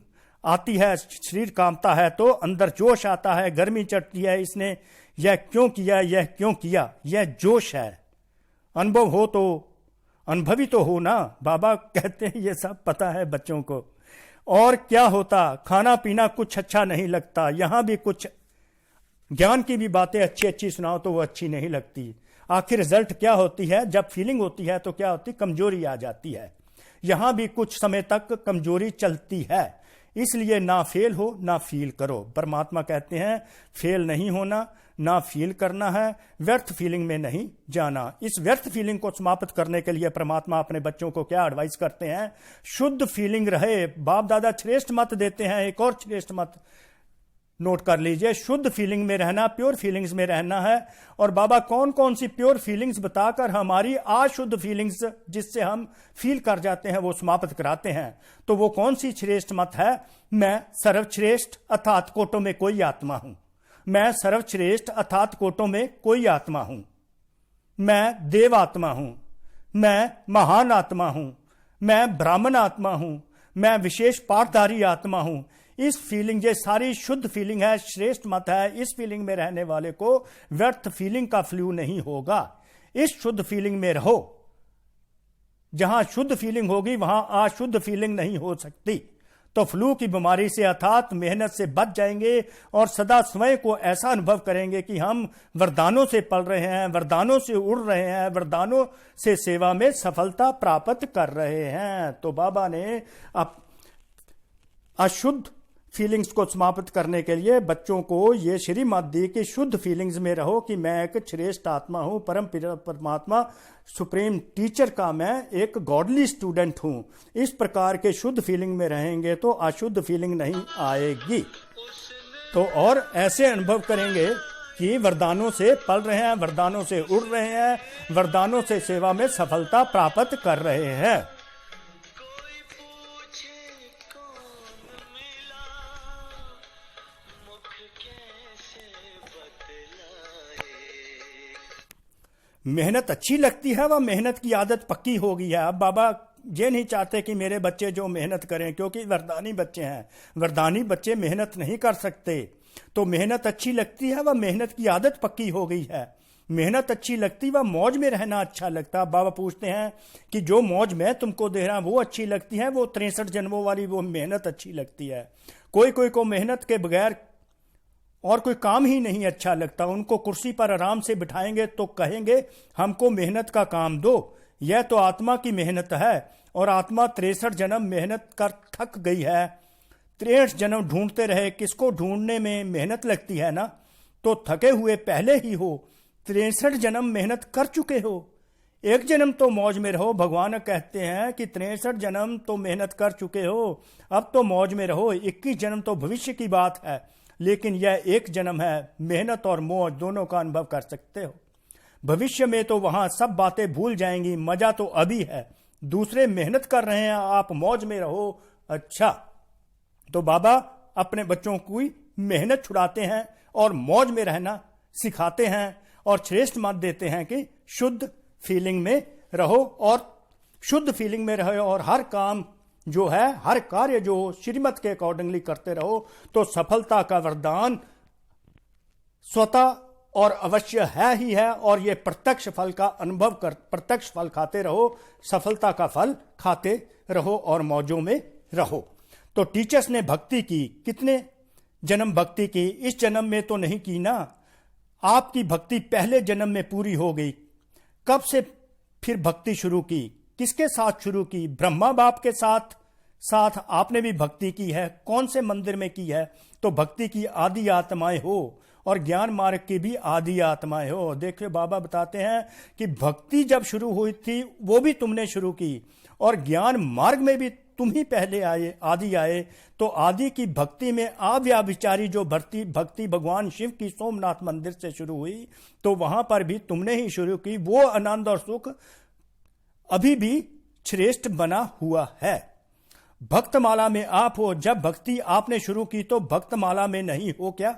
आती है, शरीर कांपता है, तो अंदर जोश आता है, गर्मी चढ़ती है। इसने यह क्यों किया, यह क्यों किया, यह जोश है। अनुभव हो तो अनुभवी तो हो ना। बाबा कहते हैं ये सब पता है बच्चों को। और क्या होता, खाना पीना कुछ अच्छा नहीं लगता। यहां भी कुछ ज्ञान की भी बातें अच्छी अच्छी सुनाओ तो वो अच्छी नहीं लगती। आखिर रिजल्ट क्या होती है, जब फीलिंग होती है तो क्या होती, कमजोरी आ जाती है। यहां भी कुछ समय तक कमजोरी चलती है। इसलिए ना फेल हो ना फील करो। परमात्मा कहते हैं फेल नहीं होना, ना फील करना है, व्यर्थ फीलिंग में नहीं जाना। इस व्यर्थ फीलिंग को समाप्त करने के लिए परमात्मा अपने बच्चों को क्या एडवाइस करते हैं, शुद्ध फीलिंग रहे। बाप दादा श्रेष्ठ मत देते हैं, एक और श्रेष्ठ मत नोट कर लीजिए, शुद्ध फीलिंग में रहना, प्योर फीलिंग्स में रहना है। और बाबा कौन कौन सी प्योर फीलिंग्स बताकर हमारी अशुद्ध फीलिंग्स जिससे हम फील कर जाते हैं वो समाप्त कराते हैं। तो वो कौन सी श्रेष्ठ मत है, मैं सर्वश्रेष्ठ अर्थात कोटों में कोई आत्मा हूं, मैं सर्वश्रेष्ठ अर्थात कोटों में कोई आत्मा हूं, मैं देव आत्मा हूं, मैं महान आत्मा हूं, मैं ब्राह्मण आत्मा हूं, मैं विशेष पाठधारी आत्मा हूं। इस फीलिंग, ये सारी शुद्ध फीलिंग है, श्रेष्ठ मत है। इस फीलिंग में रहने वाले को व्यर्थ फीलिंग का फ्लू नहीं होगा। इस शुद्ध फीलिंग में रहो। जहां शुद्ध फीलिंग होगी वहां अशुद्ध फीलिंग नहीं हो सकती। तो फ्लू की बीमारी से अर्थात मेहनत से बच जाएंगे और सदा स्वयं को ऐसा अनुभव करेंगे कि हम वरदानों से पल रहे हैं, वरदानों से उड़ रहे हैं, वरदानों से सेवा में सफलता प्राप्त कर रहे हैं। तो बाबा ने अशुद्ध फीलिंग्स को समाप्त करने के लिए बच्चों को ये श्रीमत दी कि शुद्ध फीलिंग्स में रहो कि मैं एक श्रेष्ठ आत्मा हूं, परम परमात्मा सुप्रीम टीचर का मैं एक गॉडली स्टूडेंट हूं। इस प्रकार के शुद्ध फीलिंग में रहेंगे तो अशुद्ध फीलिंग नहीं आएगी। तो और ऐसे अनुभव करेंगे कि वरदानों से पल रहे हैं, वरदानों से उड़ रहे हैं, वरदानों से सेवा में सफलता प्राप्त कर रहे हैं। मेहनत अच्छी लगती है, वह मेहनत की आदत पक्की हो गई है। अब बाबा ये नहीं चाहते कि मेरे बच्चे जो मेहनत करें, क्योंकि वरदानी बच्चे हैं, वरदानी बच्चे मेहनत नहीं कर सकते। तो मेहनत अच्छी लगती है, वह मेहनत की आदत पक्की हो गई है। मेहनत अच्छी लगती, वह मौज में रहना अच्छा लगता। बाबा पूछते हैं कि जो मौज मैं तुमको दे रहा वो अच्छी लगती है, वो 63 जन्मों वाली वो मेहनत अच्छी लगती है। कोई कोई को मेहनत के बगैर और कोई काम ही नहीं अच्छा लगता। उनको कुर्सी पर आराम से बिठाएंगे तो कहेंगे हमको मेहनत का काम दो। यह तो आत्मा की मेहनत है और आत्मा 63 जन्म मेहनत कर थक गई है। 63 जन्म ढूंढते रहे, किसको ढूंढने में मेहनत लगती है ना। तो थके हुए पहले ही हो, 63 जन्म मेहनत कर चुके हो। एक जन्म तो मौज में रहो। भगवान कहते हैं कि 63 जन्म तो मेहनत कर चुके हो, अब तो मौज में रहो। 21 जन्म तो भविष्य की बात है, लेकिन यह एक जन्म है। मेहनत और मौज दोनों का अनुभव कर सकते हो। भविष्य में तो वहां सब बातें भूल जाएंगी, मजा तो अभी है। दूसरे मेहनत कर रहे हैं, आप मौज में रहो। अच्छा, तो बाबा अपने बच्चों को मेहनत छुड़ाते हैं और मौज में रहना सिखाते हैं और श्रेष्ठ मत देते हैं कि शुद्ध फीलिंग में रहो और शुद्ध फीलिंग में रहो और हर काम जो है, हर कार्य जो श्रीमत के अकॉर्डिंगली करते रहो तो सफलता का वरदान स्वतः और अवश्य है ही है। और ये प्रत्यक्ष फल का अनुभव कर, प्रत्यक्ष फल खाते रहो, सफलता का फल खाते रहो और मौजों में रहो। तो टीचर्स ने भक्ति की, कितने जन्म भक्ति की? इस जन्म में तो नहीं की ना। आपकी भक्ति पहले जन्म में पूरी हो गई। कब से फिर भक्ति शुरू की? किसके साथ शुरू की? ब्रह्मा बाप के साथ आपने भी भक्ति की है। कौन से मंदिर में की है? तो भक्ति की आदि आत्माएं हो और ज्ञान मार्ग की भी आदि आत्माएं हो। देखिए बाबा बताते हैं कि भक्ति जब शुरू हुई थी वो भी तुमने शुरू की और ज्ञान मार्ग में भी तुम ही पहले आए, आदि आए। तो आदि की भक्ति में अव्याभिचारी जो भक्ति भगवान शिव की सोमनाथ मंदिर से शुरू हुई, तो वहां पर भी तुमने ही शुरू की। वो आनंद और सुख अभी भी श्रेष्ठ बना हुआ है। भक्तमाला में आप हो। जब भक्ति आपने शुरू की तो भक्तमाला में नहीं हो क्या?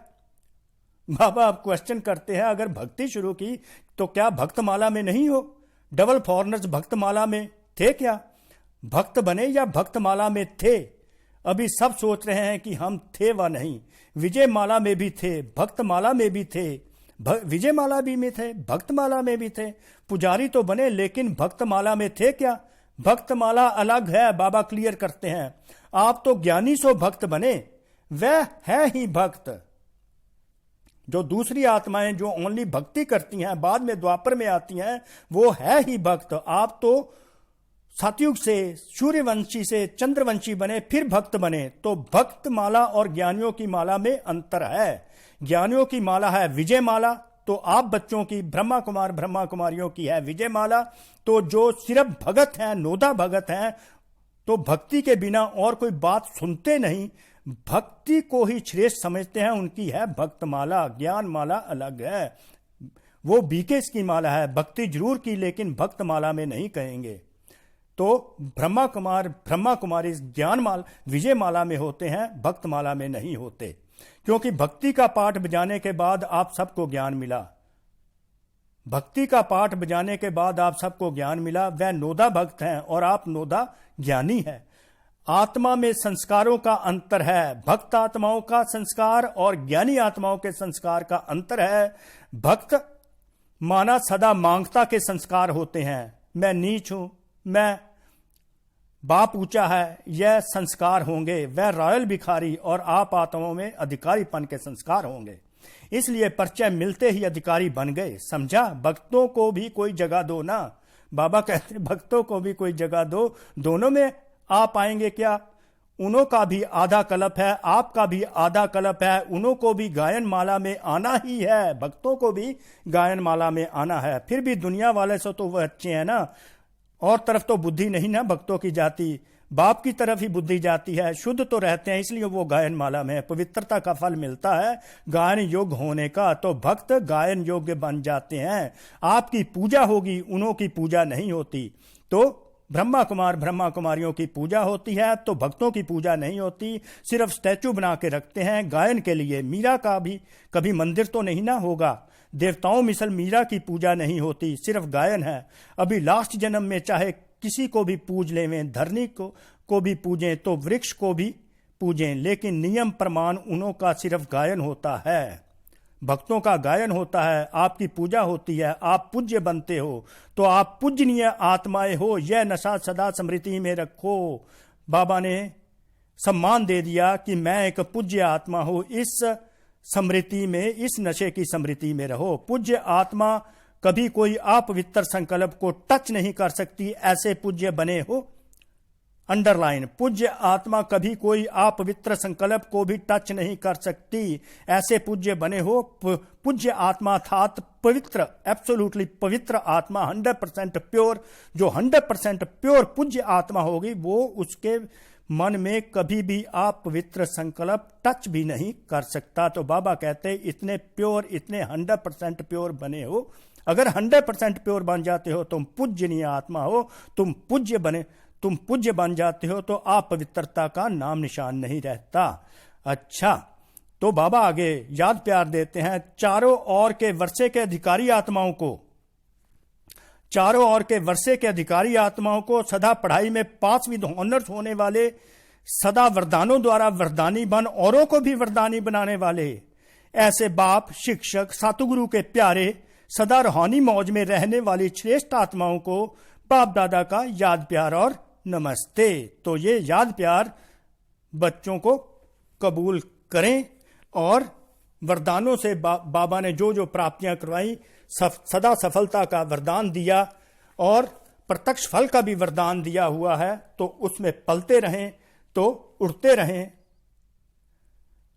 बाबा आप क्वेश्चन करते हैं, अगर भक्ति शुरू की तो क्या भक्तमाला में नहीं हो? डबल फॉरनर्स भक्तमाला में थे क्या? भक्त बने या भक्तमाला में थे? अभी सब सोच रहे हैं कि हम थे व नहीं। विजयमाला में भी थे, भक्तमाला में भी थे, विजयमाला भी में थे, भक्तमाला में भी थे। पुजारी तो बने लेकिन भक्तमाला में थे क्या? भक्तमाला अलग है। बाबा क्लियर करते हैं, आप तो ज्ञानी सो भक्त बने, वह है ही भक्त। जो दूसरी आत्माएं जो ओनली भक्ति करती हैं, बाद में द्वापर में आती हैं, वो है ही भक्त। आप तो सतयुग से, सूर्यवंशी से चंद्रवंशी बने, फिर भक्त बने। तो भक्त माला और ज्ञानियों की माला में अंतर है। ज्ञानियों की माला है विजय माला, तो आप बच्चों की ब्रह्मा कुमार ब्रह्मा कुमारियों की है विजय माला। तो जो सिर्फ भगत हैं, नोदा भगत हैं, तो भक्ति के बिना और कोई बात सुनते नहीं, भक्ति को ही श्रेष्ठ समझते हैं, उनकी है भक्त माला। ज्ञान माला अलग है, वो बीकेस की माला है। भक्ति जरूर की लेकिन भक्त माला में नहीं कहेंगे। तो ब्रह्मा कुमार ब्रह्मा कुमारी ज्ञान माला विजय माला में होते हैं, भक्त माला में नहीं होते। क्योंकि भक्ति का पाठ बजाने के बाद आप सबको ज्ञान मिला। भक्ति का पाठ बजाने के बाद आप सबको ज्ञान मिला। वह नोदा भक्त हैं और आप नोदा ज्ञानी है। आत्मा में संस्कारों का अंतर है। भक्त आत्माओं का संस्कार और ज्ञानी आत्माओं के संस्कार का अंतर है। भक्त माना सदा मांगता के संस्कार होते हैं। मैं नीच हूं, मैं बाप ऊंचा है, यह संस्कार होंगे। वह रॉयल भिखारी और आप आत्माओं में अधिकारीपन के संस्कार होंगे। इसलिए परिचय मिलते ही अधिकारी बन गए। समझा? भक्तों को भी कोई जगह दो ना। बाबा कहते भक्तों को भी कोई जगह दो। दोनों में आप आएंगे क्या? उन्हों का भी आधा कल्प है, आपका भी आधा कल्प है। उन्हों को भी गायन माला में आना ही है, भक्तों को भी गायन माला में आना है। फिर भी दुनिया वाले से तो वह अच्छे हैं ना। और तरफ तो बुद्धि नहीं ना भक्तों की जाती, बाप की तरफ ही बुद्धि जाती है। शुद्ध तो रहते हैं, इसलिए वो गायन माला में पवित्रता का फल मिलता है गायन योग्य होने का। तो भक्त गायन योग्य बन जाते हैं। आपकी पूजा होगी, उन्हों की पूजा नहीं होती। तो ब्रह्मा कुमार ब्रह्मा कुमारियों की पूजा होती है, तो भक्तों की पूजा नहीं होती। सिर्फ स्टैचू बना के रखते हैं गायन के लिए। मीरा का भी कभी मंदिर तो नहीं ना होगा। देवताओं मिसल मीरा की पूजा नहीं होती, सिर्फ गायन है। अभी लास्ट जन्म में चाहे किसी को भी पूज लेवें, धरनी को भी पूजें, तो वृक्ष को भी पूजें, लेकिन नियम प्रमाण उन्हों का सिर्फ गायन होता है। भक्तों का गायन होता है, आपकी पूजा होती है, आप पूज्य बनते हो, तो आप पूजनीय आत्माएं हो। यह नशा सदा स्मृति में रखो। बाबा ने सम्मान दे दिया कि मैं एक पूज्य आत्मा हूं। इस स्मृति में, इस नशे की स्मृति में रहो। पूज्य आत्मा कभी कोई अपवित्र संकल्प को टच नहीं कर सकती, ऐसे पूज्य बने हो। अंडरलाइन, पूज्य आत्मा कभी कोई अपवित्र संकल्प को भी टच नहीं कर सकती, ऐसे पूज्य बने हो। पूज्य आत्मा अर्थात पवित्र, एब्सोल्युटली पवित्र आत्मा, 100% प्योर। जो 100% प्योर पूज्य आत्मा होगी, वो उसके मन में कभी भी अपवित्र संकल्प टच भी नहीं कर सकता। तो बाबा कहते इतने प्योर, इतने 100% प्योर बने हो। अगर 100% प्योर बन जाते हो, तुम पूज्यनीय आत्मा हो, तुम पूज्य बन जाते हो, तो अपवित्रता का नाम निशान नहीं रहता। अच्छा, तो बाबा आगे याद प्यार देते हैं चारों ओर के वर्षे के अधिकारी आत्माओं को। चारों ओर के वर्षे के अधिकारी आत्माओं को सदा पढ़ाई में पास विद ऑनर्स होने वाले, सदा वरदानों द्वारा वरदानी बन औरों को भी वरदानी बनाने वाले ऐसे बाप, शिक्षक, सतगुरु के प्यारे, सदा रूहानी मौज में रहने वाली श्रेष्ठ आत्माओं को बाप दादा का याद प्यार और नमस्ते। तो ये याद प्यार बच्चों को कबूल करें और वरदानों से बाबा ने जो जो प्राप्तियां करवाई, सदा सफलता का वरदान दिया और प्रत्यक्ष फल का भी वरदान दिया हुआ है, तो उसमें पलते रहें, तो उड़ते रहें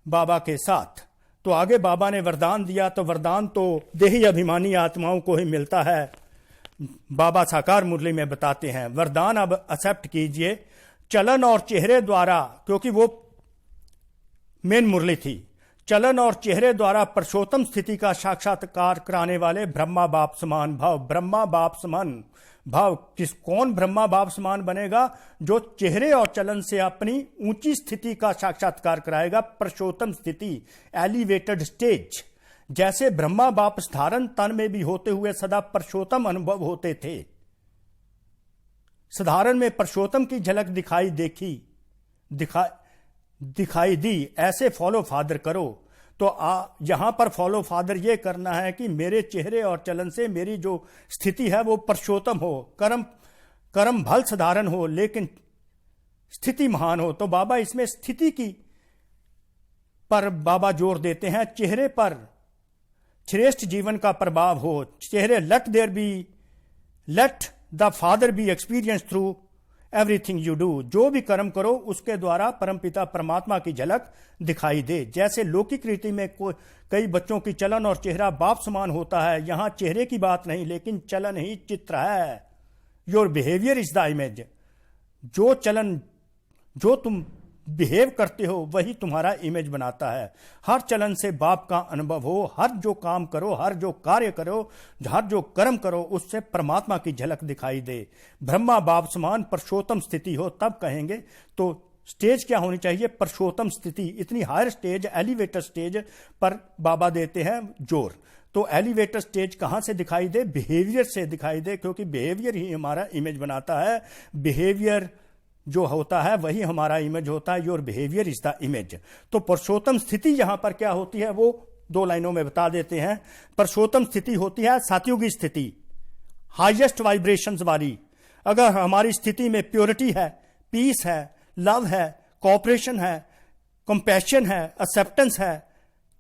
बाबा के साथ। तो आगे बाबा ने वरदान दिया, तो वरदान तो देही अभिमानी आत्माओं को ही मिलता है। बाबा साकार मुरली में बताते हैं, वरदान अब एक्सेप्ट कीजिए चलन और चेहरे द्वारा, क्योंकि वो मेन मुरली थी। चलन और चेहरे द्वारा पुरुषोत्तम स्थिति का साक्षात्कार कराने वाले ब्रह्मा बाप समान भाव। ब्रह्मा बाप समान भाव कौन ब्रह्मा बाप समान बनेगा? जो चेहरे और चलन से अपनी ऊंची स्थिति का साक्षात्कार कराएगा, पुरुषोत्तम स्थिति, एलिवेटेड स्टेज। जैसे ब्रह्मा बाप साधारण तन में भी होते हुए सदा पुरुषोत्तम अनुभव होते थे, साधारण में पुरुषोत्तम की झलक दिखाई दी। ऐसे फॉलो फादर करो। तो यहां पर फॉलो फादर ये करना है कि मेरे चेहरे और चलन से मेरी जो स्थिति है वो पुरुषोत्तम हो, कर्म भल साधारण हो, लेकिन स्थिति महान हो। तो बाबा इसमें स्थिति की पर बाबा जोर देते हैं। चेहरे पर श्रेष्ठ जीवन का प्रभाव हो। चेहरे let the father B experience through everything you do. जो भी कर्म करो उसके द्वारा परमपिता परमात्मा की झलक दिखाई दे। जैसे लौकिक रीति में कई बच्चों की चलन और चेहरा बाप समान होता है, यहां चेहरे की बात नहीं, लेकिन चलन ही चित्र है। Your behaviour is the image. जो तुम बिहेव करते हो वही तुम्हारा इमेज बनाता है। हर चलन से बाप का अनुभव हो। हर जो काम करो, हर जो कार्य करो, हर जो कर्म करो, उससे परमात्मा की झलक दिखाई दे। ब्रह्मा बाप समान पुरुषोत्तम स्थिति हो, तब कहेंगे। तो स्टेज क्या होनी चाहिए? पुरुषोत्तम स्थिति। इतनी हायर स्टेज, एलिवेटर स्टेज पर बाबा देते हैं जोर। तो एलिवेटर स्टेज कहां से दिखाई दे? बिहेवियर से दिखाई दे, क्योंकि बिहेवियर ही हमारा इमेज बनाता है। बिहेवियर जो होता है वही हमारा इमेज होता है। Your behaviour is the image. तो पुरुषोत्तम स्थिति यहां पर क्या होती है वो 2 लाइनों में बता देते हैं। पुरुषोत्तम स्थिति होती है सतयुगी स्थिति, हाईएस्ट वाइब्रेशंस वाली। अगर हमारी स्थिति में प्योरिटी है, पीस है, लव है, कोऑपरेशन है, कंपैशन है, एक्सेप्टेंस है,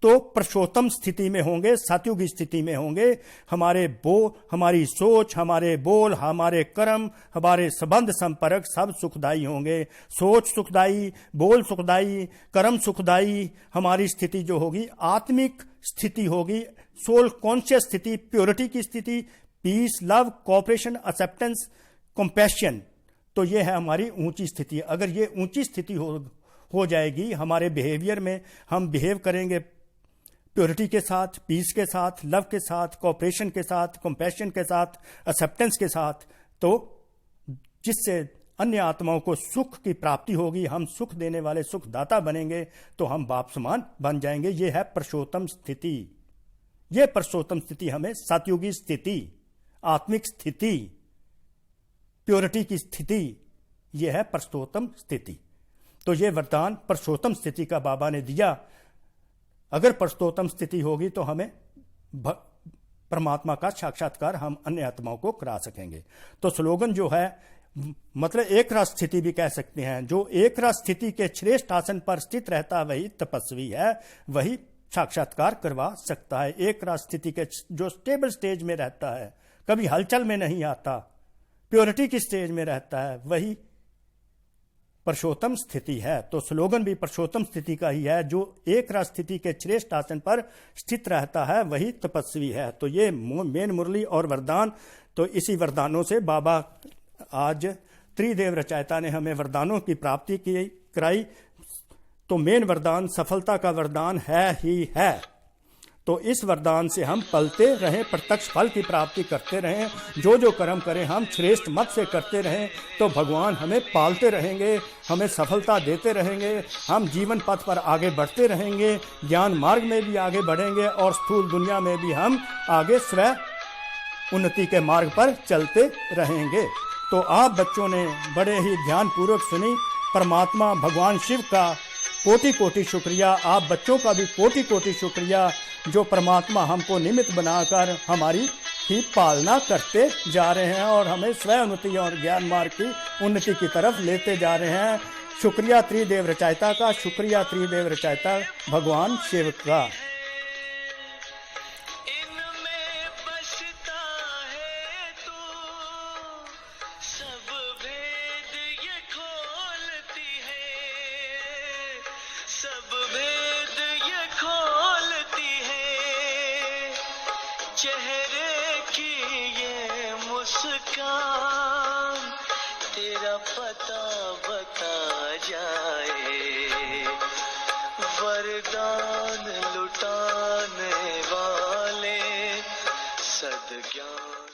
तो पुरुषोत्तम स्थिति में होंगे, सतयुगी स्थिति में होंगे। हमारी सोच, हमारे बोल, हमारे कर्म, हमारे संबंध संपर्क सब सुखदायी होंगे। सोच सुखदायी, बोल सुखदायी, कर्म सुखदायी। हमारी स्थिति जो होगी आत्मिक स्थिति होगी, सोल कॉन्शियस स्थिति, प्योरिटी की स्थिति, peace, love, cooperation, acceptance, compassion. तो ये है हमारी ऊंची स्थिति। अगर ये ऊंची स्थिति हो जाएगी हमारे बिहेवियर में, हम बिहेव करेंगे प्योरिटी के साथ, पीस के साथ, लव के साथ, कोऑपरेशन के साथ, कंपैशन के साथ, एक्सेप्टेंस के साथ, तो जिससे अन्य आत्माओं को सुख की प्राप्ति होगी, हम सुख देने वाले सुखदाता बनेंगे, तो हम बाप समान बन जाएंगे। ये है पुरुषोत्तम स्थिति। ये पुरुषोत्तम स्थिति हमें सतयुगी स्थिति, आत्मिक स्थिति, प्योरिटी की स्थिति, यह है पुरुषोत्तम स्थिति। तो ये वरदान पुरुषोत्तम स्थिति का बाबा ने दिया। अगर पुरुषोत्तम स्थिति होगी तो हमें परमात्मा का साक्षात्कार हम अन्य आत्माओं को करा सकेंगे। तो स्लोगन जो है, मतलब एक रस स्थिति भी कह सकते हैं। जो एक रस स्थिति के श्रेष्ठ आसन पर स्थित रहता है वही तपस्वी है, वही साक्षात्कार करवा सकता है। एक रस स्थिति के जो स्टेबल स्टेज में रहता है, कभी हलचल में नहीं आता, प्योरिटी की स्टेज में रहता है, वही पुरुषोत्तम स्थिति है। तो स्लोगन भी पुरुषोत्तम स्थिति का ही है। जो एक रस स्थिति के श्रेष्ठ आसन पर स्थित रहता है वही तपस्वी है। तो ये मेन मुरली और वरदान। तो इसी वरदानों से बाबा आज त्रिदेव रचयिता ने हमें वरदानों की प्राप्ति की कराई। तो मेन वरदान सफलता का वरदान है ही है। तो इस वरदान से हम पलते रहें, प्रत्यक्ष फल की प्राप्ति करते रहें। जो जो कर्म करें हम श्रेष्ठ मत से करते रहें, तो भगवान हमें पालते रहेंगे, हमें सफलता देते रहेंगे। हम जीवन पथ पर आगे बढ़ते रहेंगे, ज्ञान मार्ग में भी आगे बढ़ेंगे और स्थूल दुनिया में भी हम आगे स्व उन्नति के मार्ग पर चलते रहेंगे। तो आप बच्चों ने बड़े ही ध्यानपूर्वक सुनी। परमात्मा भगवान शिव का कोटि कोटि शुक्रिया, आप बच्चों का भी कोटि कोटि शुक्रिया, जो परमात्मा हमको निमित्त बनाकर हमारी ही पालना करते जा रहे हैं और हमें स्वयं उन्नति और ज्ञान मार्ग की उन्नति की तरफ लेते जा रहे हैं। शुक्रिया त्रिदेव रचयिता का, शुक्रिया त्रिदेव रचयिता भगवान शिव का। चेहरे की ये मुस्कान तेरा पता बता जाए। वरदान लुटाने वाले सद्ज्ञान